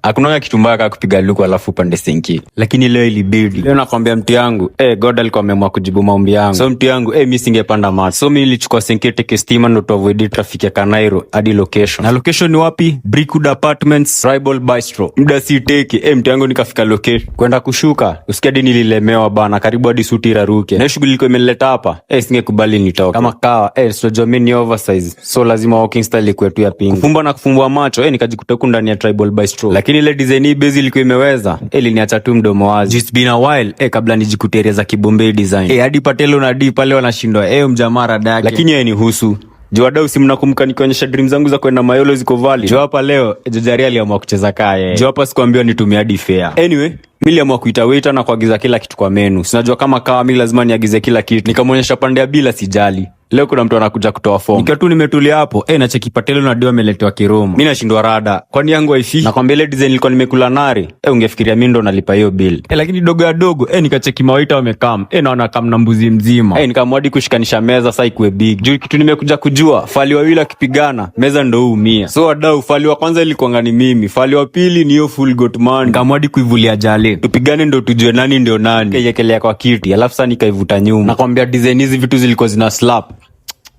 Hakuna kitu mbaya kama kupiga luku alafu upande sinki. Lakini leo ilibidi. Leo nakwambia mti yangu, God alikuwa ameamua kujibu maombi yangu. So mti yangu, mimi singepanda mat. So mimi nilichukua sinki teke stima ndo to avoid traffic ya Kanairo hadi location. Na location ni wapi? Brickwood Apartments, Tribal Bistro. Muda si teke, mti yangu nikafika location. Kwenda kushuka, usikia hadi nililemewa bana, karibu hadi suti iraruke. Na shughuli ilikuwa imenileta hapa, singekubali nitoke. Kama kawa, sio mimi ni oversize. So lazima walking style kwetu ya pink. Kufumba na kufumbua macho, nikajikuta huko ndani ya Tribal Bistro. Lakini ile design hii base ilikuwa imeweza, iliniacha tu mdomo wazi. It's been a while, kabla nijikuteria za Kibombay design. Hadi Patelo na D pale wanashindwa, mjamaa rada yake. Lakini yeye ni husu. Wadau si mnakumbuka nikionyesha dream zangu za kwenda Mayolo ziko valley. Hapa leo, Jojari aliamua kucheza kaya. Hapa sikuambiwa nitumie hadi fare. Anyway, mimi niliamua kuita waiter na kuagiza kila kitu kwa menu. Sinajua kama kawa mimi lazima niagize kila kitu. Nikamwonyesha pande ya bila sijali. Leo kuna mtu anakuja kutoa form. Nikiwa tu nimetulia hapo, na cheki Patelo na Dio ameletewa Kiroma. Mimi nashindwa rada. Kwani yangu haifi? Nakwambia ile design nilikuwa nimekula nari. Ungefikiria mimi ndo nalipa hiyo bill. Lakini dogo ya dogo, nikacheki mawaita wamekam. Naona kama na mbuzi mzima. Nikamwadi kushikanisha meza sasa ikuwe big. Juu kitu nimekuja kujua, fali wawili wakipigana, meza ndo huumia. So wadau, fali wa kwanza ilikuwa ngani mimi. Fali wa pili ni hiyo full goat man. Nikamwadi kuivulia jale. Tupigane ndo tujue nani ndio nani. Kayekelea kwa kiti, alafu sasa nikaivuta nyuma. Nakwambia design hizi vitu zilikuwa zina slap.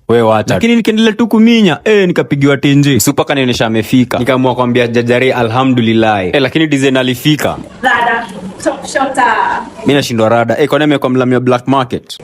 Wewe wacha. Lakini nikiendelea tu kuminya, nikapigiwa tenje. Supa kanionyesha amefika. Nikaamua kwambia Jajari alhamdulillah. Lakini design alifika. Rada, top shotter. Mimi nashindwa rada. Kwa nini amekuwa mlamia black market?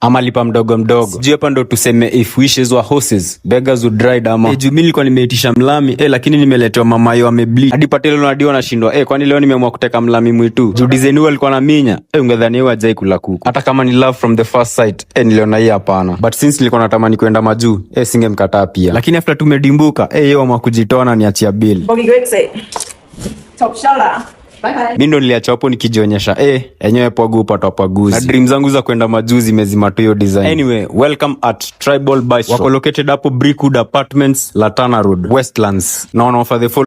Ama lipa mdogo mdogo. Sijui hapa ndo tuseme if wishes were horses, beggars would ride ama. Juu mimi nilikuwa nimeitisha mlami, lakini nimeletewa mamayo amebleed. Hadi Patelo na Dio wanashindwa, kwani leo nimeamua kuteka mlami mwitu. Juu design huo alikuwa na minya, ungedhani yeye hajai kula kuku. Hata kama ni love from the first sight, niliona hii hapana. But since nilikuwa natamani kwenda majuu, singemkataa pia. Lakini after tumedimbuka, yeye wama kujitoa na niachia bill. Top shotter. Mimi ndo niliacha hapo nikijionyesha enyewe pwagu upata pwaguzi. Na dream zangu za kwenda majuu zimezima tu hiyo design. Anyway, welcome at Tribal Bistro. Wako located hapo Brickwood Apartments, Latana Road, Westlands. Now for the full